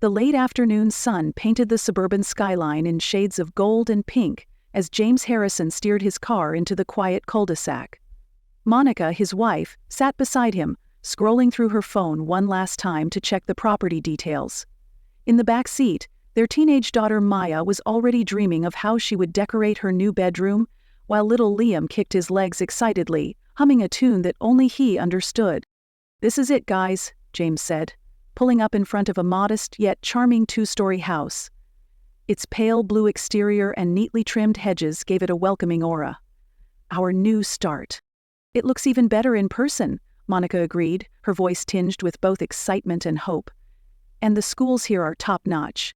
The late afternoon sun painted the suburban skyline in shades of gold and pink as James Harrison steered his car into the quiet cul-de-sac. Monica, his wife, sat beside him, scrolling through her phone one last time to check the property details. In the back seat, their teenage daughter Maya was already dreaming of how she would decorate her new bedroom, while little Liam kicked his legs excitedly, humming a tune that only he understood. "This is it, guys," James said, pulling up in front of a modest yet charming two-story house. Its pale blue exterior and neatly trimmed hedges gave it a welcoming aura. "Our new start." "It looks even better in person," Monica agreed, her voice tinged with both excitement and hope. "And the schools here are top-notch."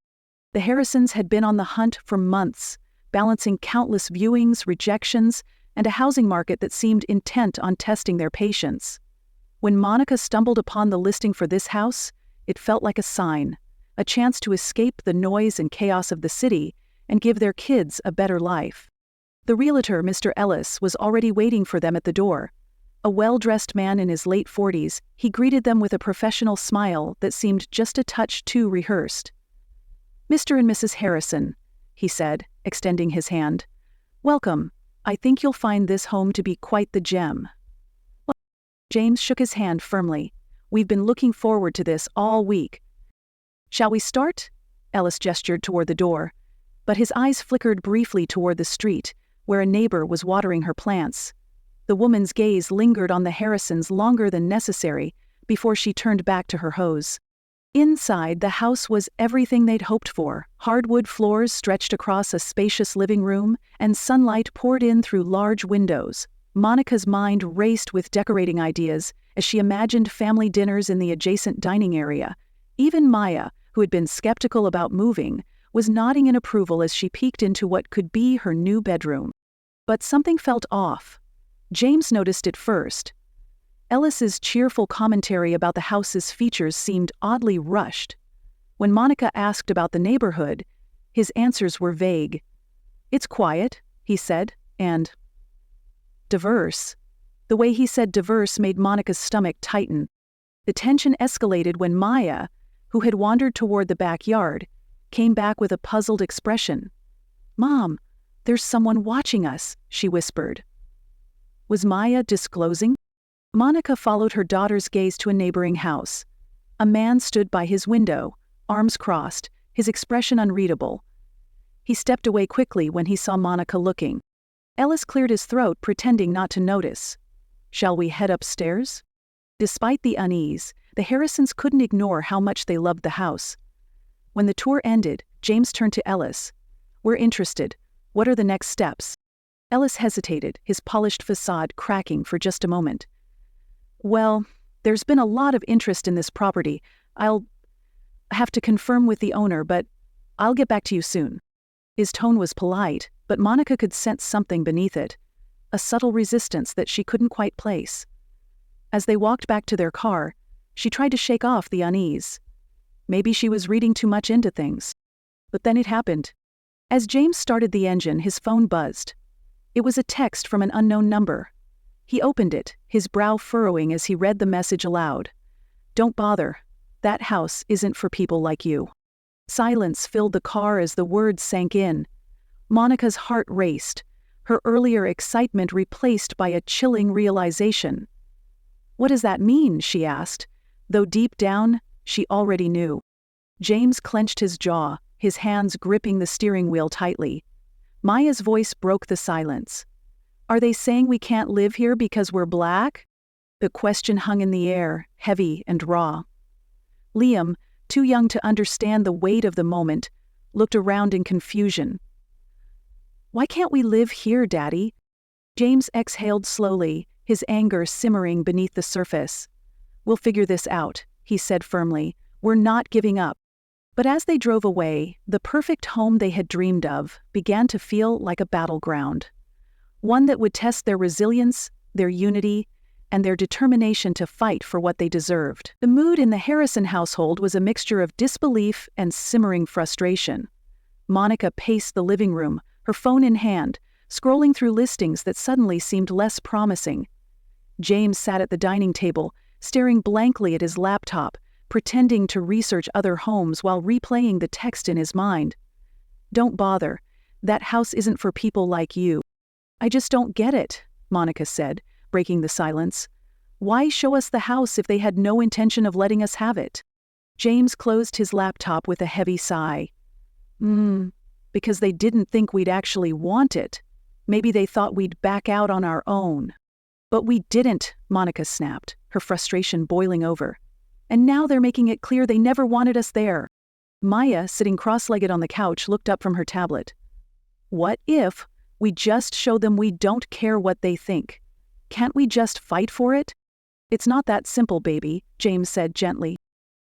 The Harrisons had been on the hunt for months, balancing countless viewings, rejections, and a housing market that seemed intent on testing their patience. When Monica stumbled upon the listing for this house, it felt like a sign, a chance to escape the noise and chaos of the city and give their kids a better life. The realtor, Mr. Ellis, was already waiting for them at the door. A well-dressed man in his late 40s, he greeted them with a professional smile that seemed just a touch too rehearsed. "Mr. and Mrs. Harrison," he said, extending his hand. "Welcome. I think you'll find this home to be quite the gem." Well, James shook his hand firmly. "We've been looking forward to this all week." "Shall we start?" Ellis gestured toward the door, but his eyes flickered briefly toward the street, where a neighbor was watering her plants. The woman's gaze lingered on the Harrisons longer than necessary before she turned back to her hose. Inside, the house was everything they'd hoped for. Hardwood floors stretched across a spacious living room, and sunlight poured in through large windows. Monica's mind raced with decorating ideas as she imagined family dinners in the adjacent dining area. Even Maya, who had been skeptical about moving, was nodding in approval as she peeked into what could be her new bedroom. But something felt off. James noticed it first. Ellis's cheerful commentary about the house's features seemed oddly rushed. When Monica asked about the neighborhood, his answers were vague. "It's quiet," he said, and diverse. The way he said diverse made Monica's stomach tighten. The tension escalated when Maya, who had wandered toward the backyard, came back with a puzzled expression. "Mom, there's someone watching us," she whispered. Was Maya disclosing? Monica followed her daughter's gaze to a neighboring house. A man stood by his window, arms crossed, his expression unreadable. He stepped away quickly when he saw Monica looking. Ellis cleared his throat, pretending not to notice. "Shall we head upstairs?" Despite the unease, the Harrisons couldn't ignore how much they loved the house. When the tour ended, James turned to Ellis. "We're interested. What are the next steps?" Ellis hesitated, his polished facade cracking for just a moment. "Well, there's been a lot of interest in this property. I'll have to confirm with the owner, but I'll get back to you soon." His tone was polite, but Monica could sense something beneath it, a subtle resistance that she couldn't quite place. As they walked back to their car, she tried to shake off the unease. Maybe she was reading too much into things. But then it happened. As James started the engine, his phone buzzed. It was a text from an unknown number. He opened it, his brow furrowing as he read the message aloud. "Don't bother. That house isn't for people like you." Silence filled the car as the words sank in. Monica's heart raced, her earlier excitement replaced by a chilling realization. "What does that mean?" she asked, though deep down, she already knew. James clenched his jaw, his hands gripping the steering wheel tightly. Maya's voice broke the silence. "Are they saying we can't live here because we're black?" The question hung in the air, heavy and raw. Liam, too young to understand the weight of the moment, looked around in confusion. "Why can't we live here, Daddy?" James exhaled slowly, his anger simmering beneath the surface. "We'll figure this out," he said firmly. "We're not giving up." But as they drove away, the perfect home they had dreamed of began to feel like a battleground. One that would test their resilience, their unity, and their determination to fight for what they deserved. The mood in the Harrison household was a mixture of disbelief and simmering frustration. Monica paced the living room, her phone in hand, scrolling through listings that suddenly seemed less promising. James sat at the dining table, staring blankly at his laptop, pretending to research other homes while replaying the text in his mind. "Don't bother. That house isn't for people like you." "I just don't get it," Monica said, breaking the silence. "Why show us the house if they had no intention of letting us have it?" James closed his laptop with a heavy sigh. Because they didn't think we'd actually want it. Maybe they thought we'd back out on our own." "But we didn't," Monica snapped, her frustration boiling over. "And now they're making it clear they never wanted us there." Maya, sitting cross-legged on the couch, looked up from her tablet. "What if we just show them we don't care what they think? Can't we just fight for it?" "It's not that simple, baby," James said gently.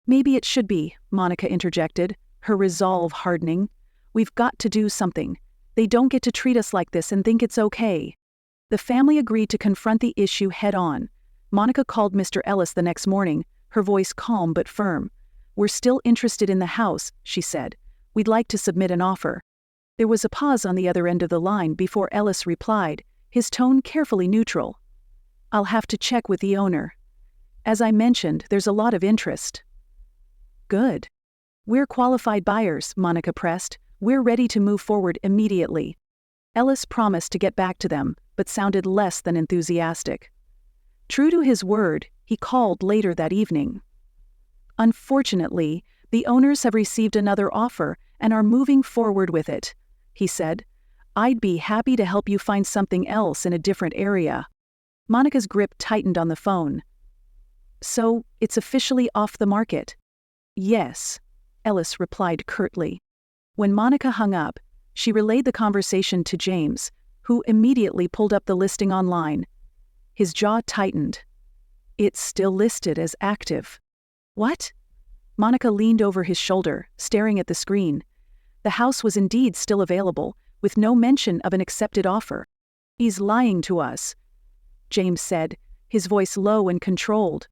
"Maybe it should be," Monica interjected, her resolve hardening. "We've got to do something. They don't get to treat us like this and think it's okay." The family agreed to confront the issue head-on. Monica called Mr. Ellis the next morning, her voice calm but firm. "We're still interested in the house," she said. "We'd like to submit an offer." There was a pause on the other end of the line before Ellis replied, his tone carefully neutral. "I'll have to check with the owner. As I mentioned, there's a lot of interest." "Good. We're qualified buyers," Monica pressed. "We're ready to move forward immediately." Ellis promised to get back to them, but sounded less than enthusiastic. True to his word, he called later that evening. "Unfortunately, the owners have received another offer and are moving forward with it," he said. "I'd be happy to help you find something else in a different area." Monica's grip tightened on the phone. "So, it's officially off the market?" "Yes," Ellis replied curtly. When Monica hung up, she relayed the conversation to James, who immediately pulled up the listing online. His jaw tightened. "It's still listed as active." "What?" Monica leaned over his shoulder, staring at the screen. The house was indeed still available, with no mention of an accepted offer. "He's lying to us," James said, his voice low and controlled.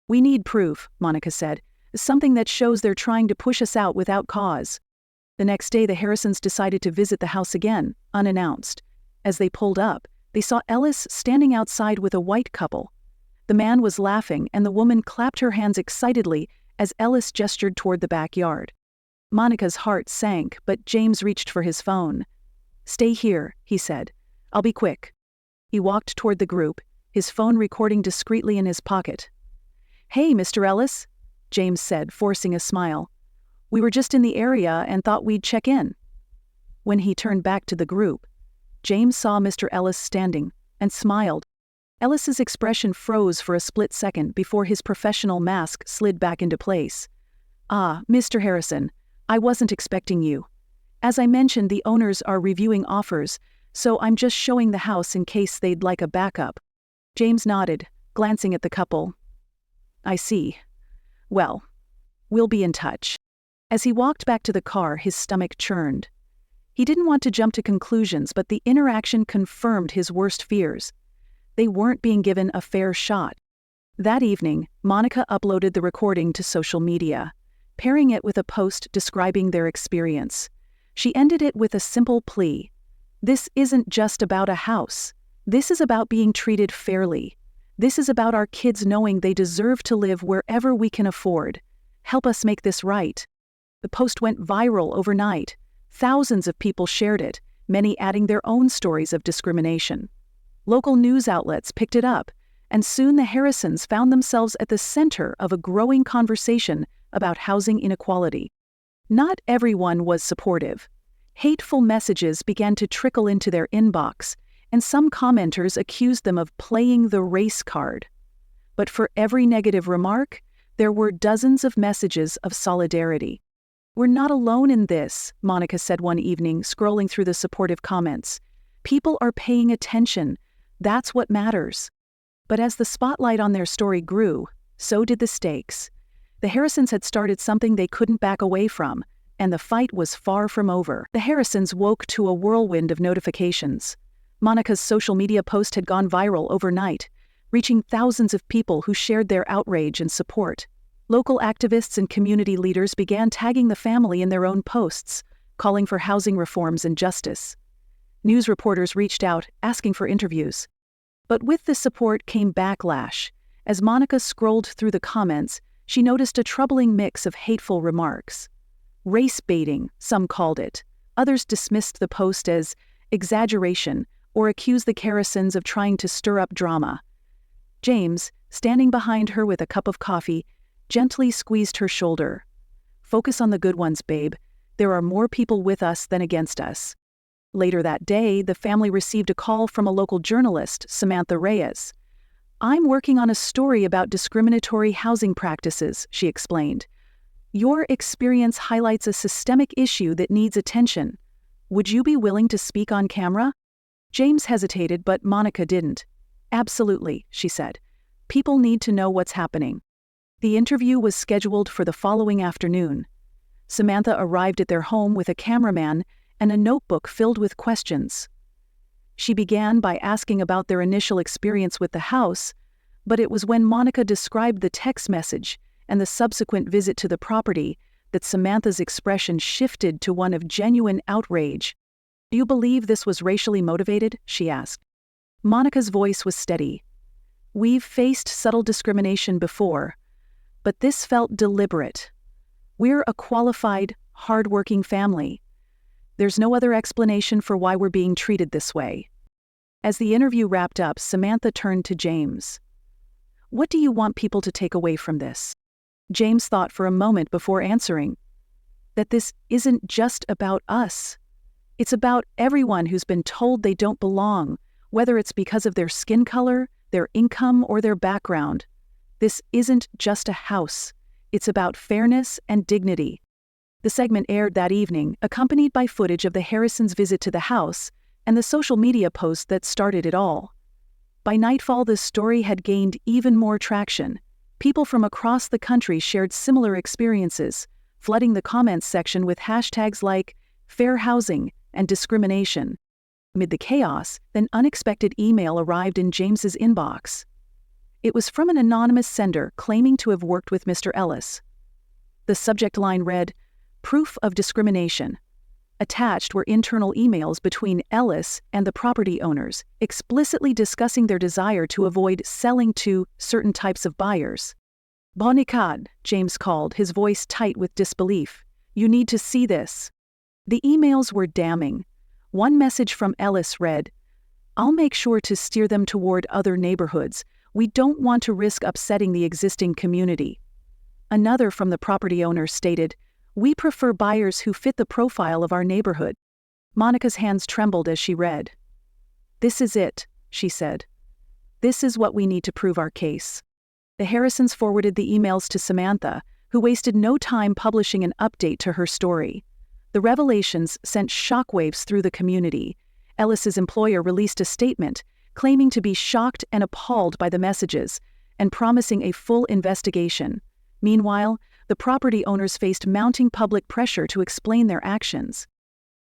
"We need proof," Monica said, "something that shows they're trying to push us out without cause." The next day the Harrisons decided to visit the house again, unannounced. As they pulled up, they saw Ellis standing outside with a white couple. The man was laughing and the woman clapped her hands excitedly as Ellis gestured toward the backyard. Monica's heart sank, but James reached for his phone. "Stay here," he said. "I'll be quick." He walked toward the group, his phone recording discreetly in his pocket. "Hey, Mr. Ellis," James said, forcing a smile. "We were just in the area and thought we'd check in." When he turned back to the group, James saw Mr. Ellis standing, and smiled. Ellis's expression froze for a split second before his professional mask slid back into place. "Ah, Mr. Harrison, I wasn't expecting you. As I mentioned, the owners are reviewing offers, so I'm just showing the house in case they'd like a backup." James nodded, glancing at the couple. "I see. Well, we'll be in touch." As he walked back to the car, his stomach churned. He didn't want to jump to conclusions, but the interaction confirmed his worst fears. They weren't being given a fair shot. That evening, Monica uploaded the recording to social media, pairing it with a post describing their experience. She ended it with a simple plea. "This isn't just about a house. This is about being treated fairly. This is about our kids knowing they deserve to live wherever we can afford. Help us make this right." The post went viral overnight. Thousands of people shared it, many adding their own stories of discrimination. Local news outlets picked it up, and soon the Harrisons found themselves at the center of a growing conversation about housing inequality. Not everyone was supportive. Hateful messages began to trickle into their inbox, and some commenters accused them of playing the race card. But for every negative remark, there were dozens of messages of solidarity. "We're not alone in this," Monica said one evening, scrolling through the supportive comments. "People are paying attention. That's what matters." But as the spotlight on their story grew, so did the stakes. The Harrisons had started something they couldn't back away from, and the fight was far from over. The Harrisons woke to a whirlwind of notifications. Monica's social media post had gone viral overnight, reaching thousands of people who shared their outrage and support. Local activists and community leaders began tagging the family in their own posts, calling for housing reforms and justice. News reporters reached out, asking for interviews. But with the support came backlash. As Monica scrolled through the comments, she noticed a troubling mix of hateful remarks. Race baiting, some called it. Others dismissed the post as exaggeration or accused the Harrisons of trying to stir up drama. James, standing behind her with a cup of coffee, gently squeezed her shoulder. "Focus on the good ones, babe. There are more people with us than against us." Later that day, the family received a call from a local journalist, Samantha Reyes. "I'm working on a story about discriminatory housing practices," she explained. "Your experience highlights a systemic issue that needs attention. Would you be willing to speak on camera?" James hesitated, but Monica didn't. "Absolutely," she said. "People need to know what's happening." The interview was scheduled for the following afternoon. Samantha arrived at their home with a cameraman and a notebook filled with questions. She began by asking about their initial experience with the house, but it was when Monica described the text message and the subsequent visit to the property that Samantha's expression shifted to one of genuine outrage. "Do you believe this was racially motivated?" she asked. Monica's voice was steady. "We've faced subtle discrimination before, but this felt deliberate. We're a qualified, hard-working family. There's no other explanation for why we're being treated this way." As the interview wrapped up, Samantha turned to James. "What do you want people to take away from this?" James thought for a moment before answering. "That this isn't just about us. It's about everyone who's been told they don't belong, whether it's because of their skin color, their income, or their background. This isn't just a house. It's about fairness and dignity." The segment aired that evening, accompanied by footage of the Harrisons' visit to the house and the social media post that started it all. By nightfall, the story had gained even more traction. People from across the country shared similar experiences, flooding the comments section with hashtags like fair housing and discrimination. Amid the chaos, an unexpected email arrived in James's inbox. It was from an anonymous sender claiming to have worked with Mr. Ellis. The subject line read, "Proof of discrimination." Attached were internal emails between Ellis and the property owners, explicitly discussing their desire to avoid selling to certain types of buyers. "Bonicad," James called, his voice tight with disbelief. "You need to see this." The emails were damning. One message from Ellis read, "I'll make sure to steer them toward other neighborhoods. We don't want to risk upsetting the existing community." Another from the property owner stated, "We prefer buyers who fit the profile of our neighborhood." Monica's hands trembled as she read. "This is it," she said. "This is what we need to prove our case." The Harrisons forwarded the emails to Samantha, who wasted no time publishing an update to her story. The revelations sent shockwaves through the community. Ellis's employer released a statement, claiming to be shocked and appalled by the messages, and promising a full investigation. Meanwhile, the property owners faced mounting public pressure to explain their actions.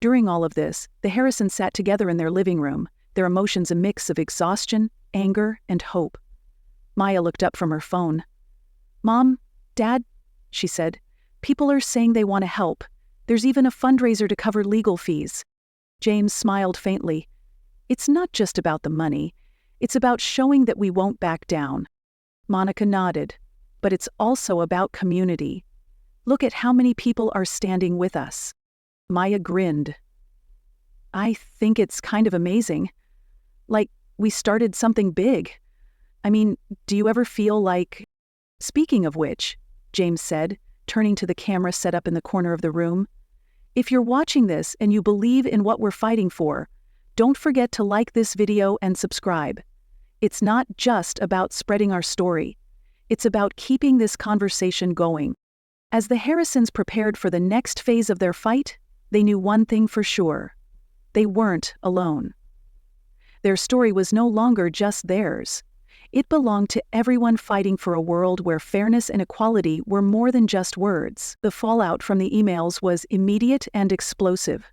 During all of this, the Harrisons sat together in their living room, their emotions a mix of exhaustion, anger, and hope. Maya looked up from her phone. "Mom, Dad," she said, "people are saying they want to help. There's even a fundraiser to cover legal fees." James smiled faintly. "It's not just about the money. It's about showing that we won't back down." Monica nodded. "But it's also about community. Look at how many people are standing with us." Maya grinned. "I think it's kind of amazing. Like, we started something big. I mean, do you ever feel like—" "Speaking of which," James said, turning to the camera set up in the corner of the room, "if you're watching this and you believe in what we're fighting for, don't forget to like this video and subscribe. It's not just about spreading our story. It's about keeping this conversation going." As the Harrisons prepared for the next phase of their fight, they knew one thing for sure. They weren't alone. Their story was no longer just theirs. It belonged to everyone fighting for a world where fairness and equality were more than just words. The fallout from the emails was immediate and explosive.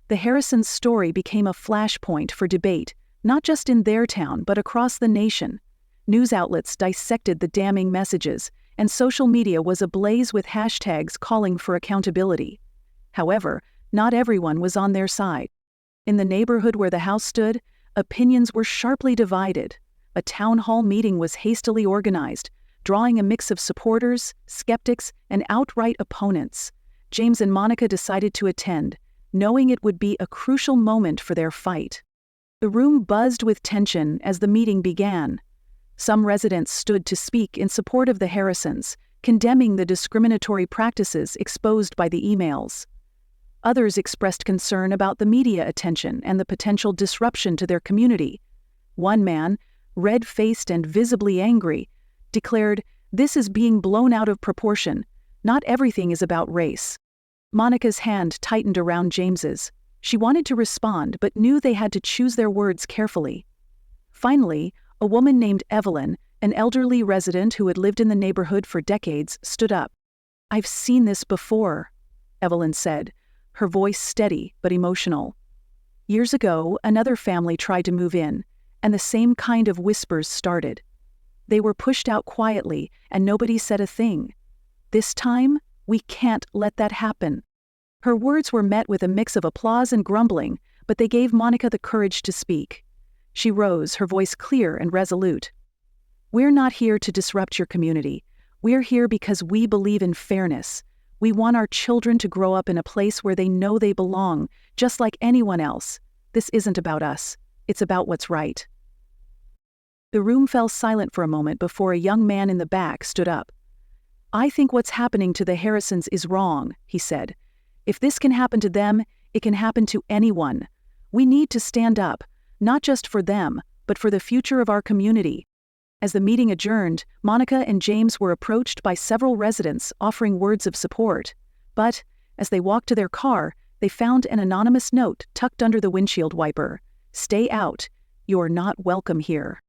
The Harrisons' story became a flashpoint for debate, not just in their town but across the nation. News outlets dissected the damning messages, and social media was ablaze with hashtags calling for accountability. However, not everyone was on their side. In the neighborhood where the house stood, opinions were sharply divided. A town hall meeting was hastily organized, drawing a mix of supporters, skeptics, and outright opponents. James and Monica decided to attend, knowing it would be a crucial moment for their fight. The room buzzed with tension as the meeting began. Some residents stood to speak in support of the Harrisons, condemning the discriminatory practices exposed by the emails. Others expressed concern about the media attention and the potential disruption to their community. One man, red-faced and visibly angry, declared, "This is being blown out of proportion. Not everything is about race." Monica's hand tightened around James's. She wanted to respond, but knew they had to choose their words carefully. Finally, a woman named Evelyn, an elderly resident who had lived in the neighborhood for decades, stood up. "I've seen this before," Evelyn said, her voice steady but emotional. "Years ago, another family tried to move in, and the same kind of whispers started. They were pushed out quietly, and nobody said a thing. This time, we can't let that happen." Her words were met with a mix of applause and grumbling, but they gave Monica the courage to speak. She rose, her voice clear and resolute. "We're not here to disrupt your community. We're here because we believe in fairness. We want our children to grow up in a place where they know they belong, just like anyone else. This isn't about us. It's about what's right." The room fell silent for a moment before a young man in the back stood up. "I think what's happening to the Harrisons is wrong," he said. "If this can happen to them, it can happen to anyone. We need to stand up, not just for them, but for the future of our community." As the meeting adjourned, Monica and James were approached by several residents offering words of support. But, as they walked to their car, they found an anonymous note tucked under the windshield wiper. "Stay out. You're not welcome here."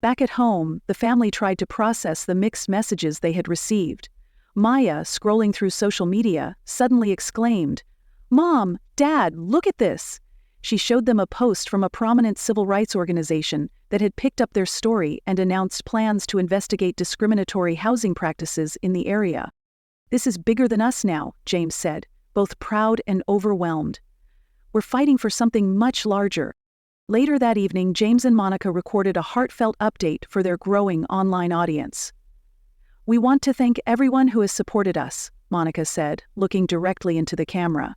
Back at home, the family tried to process the mixed messages they had received. Maya, scrolling through social media, suddenly exclaimed, "Mom, Dad, look at this!" She showed them a post from a prominent civil rights organization that had picked up their story and announced plans to investigate discriminatory housing practices in the area. "This is bigger than us now," James said, both proud and overwhelmed. "We're fighting for something much larger." Later that evening, James and Monica recorded a heartfelt update for their growing online audience. "We want to thank everyone who has supported us," Monica said, looking directly into the camera.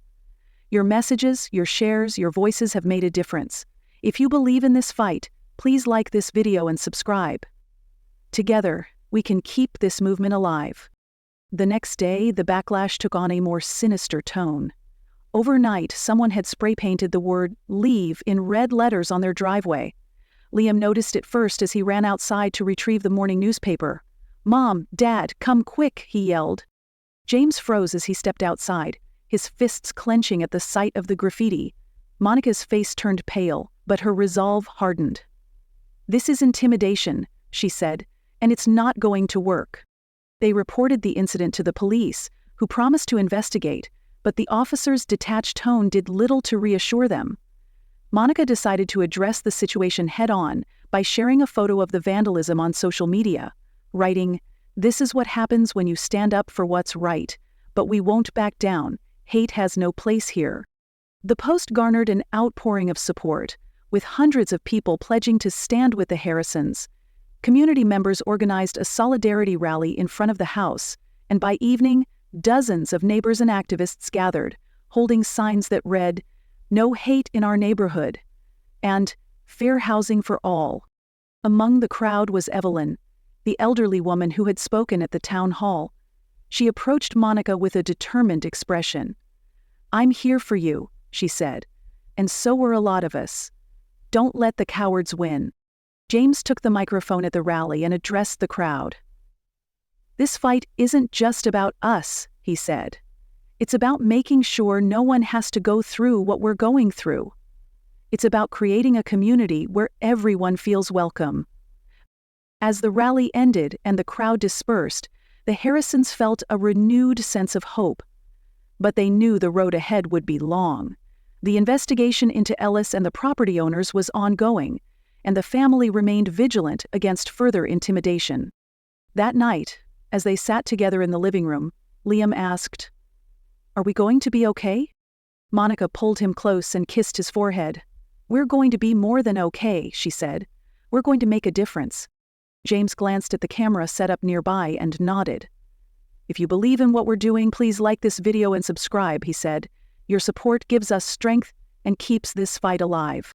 "Your messages, your shares, your voices have made a difference. If you believe in this fight, please like this video and subscribe. Together, we can keep this movement alive." The next day, the backlash took on a more sinister tone. Overnight, someone had spray-painted the word "leave" in red letters on their driveway. Liam noticed it first as he ran outside to retrieve the morning newspaper. "Mom, Dad, come quick," he yelled. James froze as he stepped outside, his fists clenching at the sight of the graffiti. Monica's face turned pale, but her resolve hardened. "This is intimidation," she said, "and it's not going to work." They reported the incident to the police, who promised to investigate, but the officers' detached tone did little to reassure them. Monica decided to address the situation head-on by sharing a photo of the vandalism on social media, writing, "This is what happens when you stand up for what's right, but we won't back down. Hate has no place here." The post garnered an outpouring of support, with hundreds of people pledging to stand with the Harrisons. Community members organized a solidarity rally in front of the house, and by evening, dozens of neighbors and activists gathered, holding signs that read, "No hate in our neighborhood," and "Fair housing for all." Among the crowd was Evelyn, the elderly woman who had spoken at the town hall. She approached Monica with a determined expression. "I'm here for you," she said, "and so were a lot of us. Don't let the cowards win." James took the microphone at the rally and addressed the crowd. "This fight isn't just about us," he said. "It's about making sure no one has to go through what we're going through. It's about creating a community where everyone feels welcome." As the rally ended and the crowd dispersed, the Harrisons felt a renewed sense of hope. But they knew the road ahead would be long. The investigation into Ellis and the property owners was ongoing, and the family remained vigilant against further intimidation. That night, as they sat together in the living room, Liam asked, "Are we going to be okay?" Monica pulled him close and kissed his forehead. "We're going to be more than okay," she said. "We're going to make a difference." James glanced at the camera set up nearby and nodded. "If you believe in what we're doing, please like this video and subscribe," he said. "Your support gives us strength and keeps this fight alive."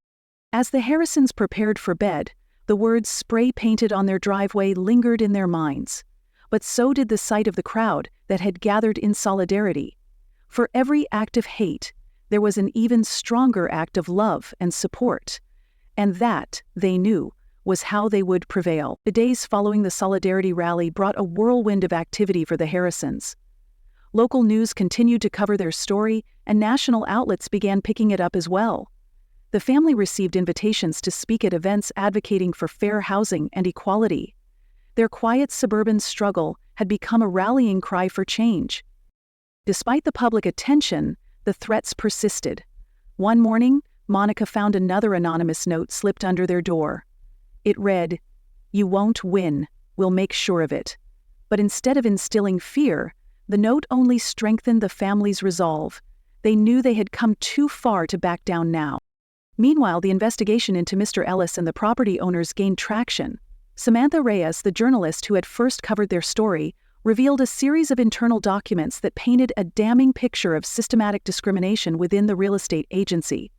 As the Harrisons prepared for bed, the words spray-painted on their driveway lingered in their minds. But so did the sight of the crowd that had gathered in solidarity. For every act of hate, there was an even stronger act of love and support. And that, they knew, was how they would prevail. The days following the Solidarity rally brought a whirlwind of activity for the Harrisons. Local news continued to cover their story, and national outlets began picking it up as well. The family received invitations to speak at events advocating for fair housing and equality. Their quiet suburban struggle had become a rallying cry for change. Despite the public attention, the threats persisted. One morning, Monica found another anonymous note slipped under their door. It read, "You won't win, we'll make sure of it." But instead of instilling fear, the note only strengthened the family's resolve. They knew they had come too far to back down now. Meanwhile, the investigation into Mr. Ellis and the property owners gained traction. Samantha Reyes, the journalist who had first covered their story, revealed a series of internal documents that painted a damning picture of systematic discrimination within the real estate agency.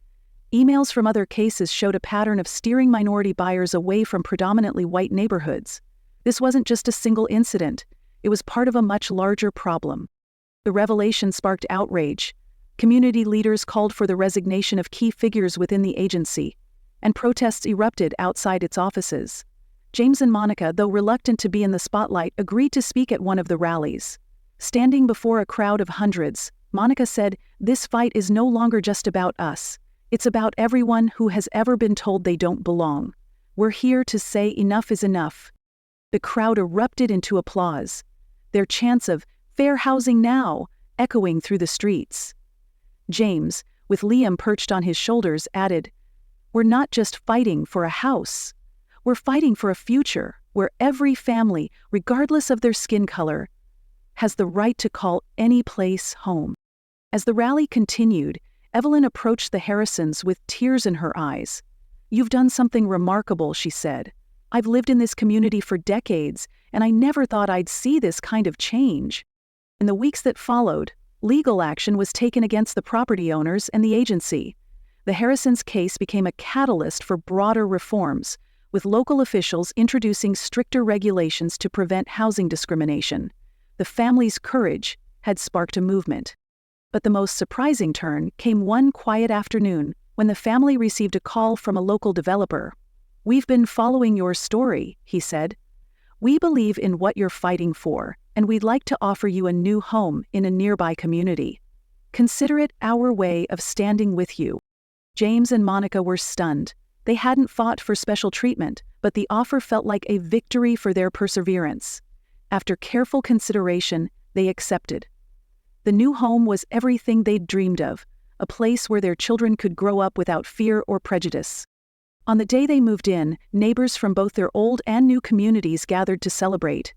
Emails from other cases showed a pattern of steering minority buyers away from predominantly white neighborhoods. This wasn't just a single incident, it was part of a much larger problem. The revelation sparked outrage. Community leaders called for the resignation of key figures within the agency, and protests erupted outside its offices. James and Monica, though reluctant to be in the spotlight, agreed to speak at one of the rallies. Standing before a crowd of hundreds, Monica said, "This fight is no longer just about us. It's about everyone who has ever been told they don't belong. We're here to say enough is enough." The crowd erupted into applause, their chants of "Fair housing now" echoing through the streets. James, with Liam perched on his shoulders, added, "We're not just fighting for a house. We're fighting for a future where every family, regardless of their skin color, has the right to call any place home." As the rally continued, Evelyn approached the Harrisons with tears in her eyes. "You've done something remarkable," she said. "I've lived in this community for decades, and I never thought I'd see this kind of change." In the weeks that followed, legal action was taken against the property owners and the agency. The Harrisons' case became a catalyst for broader reforms, with local officials introducing stricter regulations to prevent housing discrimination. The family's courage had sparked a movement. But the most surprising turn came one quiet afternoon when the family received a call from a local developer. "We've been following your story," he said. "We believe in what you're fighting for, and we'd like to offer you a new home in a nearby community. Consider it our way of standing with you." James and Monica were stunned. They hadn't fought for special treatment, but the offer felt like a victory for their perseverance. After careful consideration, they accepted. The new home was everything they'd dreamed of, a place where their children could grow up without fear or prejudice. On the day they moved in, neighbors from both their old and new communities gathered to celebrate.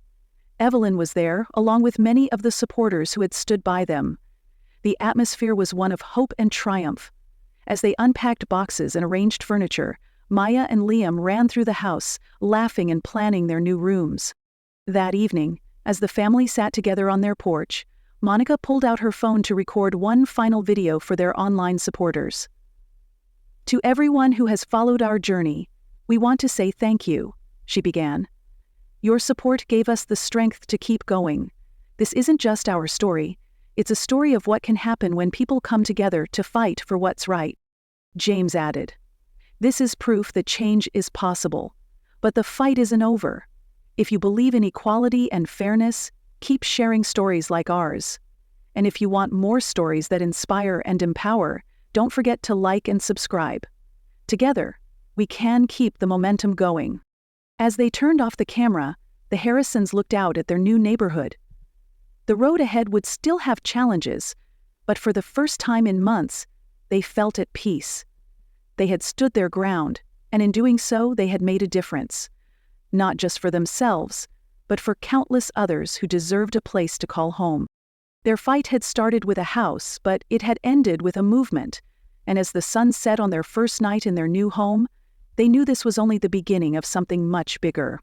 Evelyn was there, along with many of the supporters who had stood by them. The atmosphere was one of hope and triumph. As they unpacked boxes and arranged furniture, Maya and Liam ran through the house, laughing and planning their new rooms. That evening, as the family sat together on their porch, Monica pulled out her phone to record one final video for their online supporters. "To everyone who has followed our journey, we want to say thank you," she began. "Your support gave us the strength to keep going. This isn't just our story, it's a story of what can happen when people come together to fight for what's right." James added, "This is proof that change is possible. But the fight isn't over. If you believe in equality and fairness, keep sharing stories like ours. And if you want more stories that inspire and empower, don't forget to like and subscribe. Together, we can keep the momentum going." As they turned off the camera, the Harrisons looked out at their new neighborhood. The road ahead would still have challenges, but for the first time in months, they felt at peace. They had stood their ground, and in doing so, they had made a difference. Not just for themselves, but for countless others who deserved a place to call home. Their fight had started with a house, but it had ended with a movement, and as the sun set on their first night in their new home, they knew this was only the beginning of something much bigger.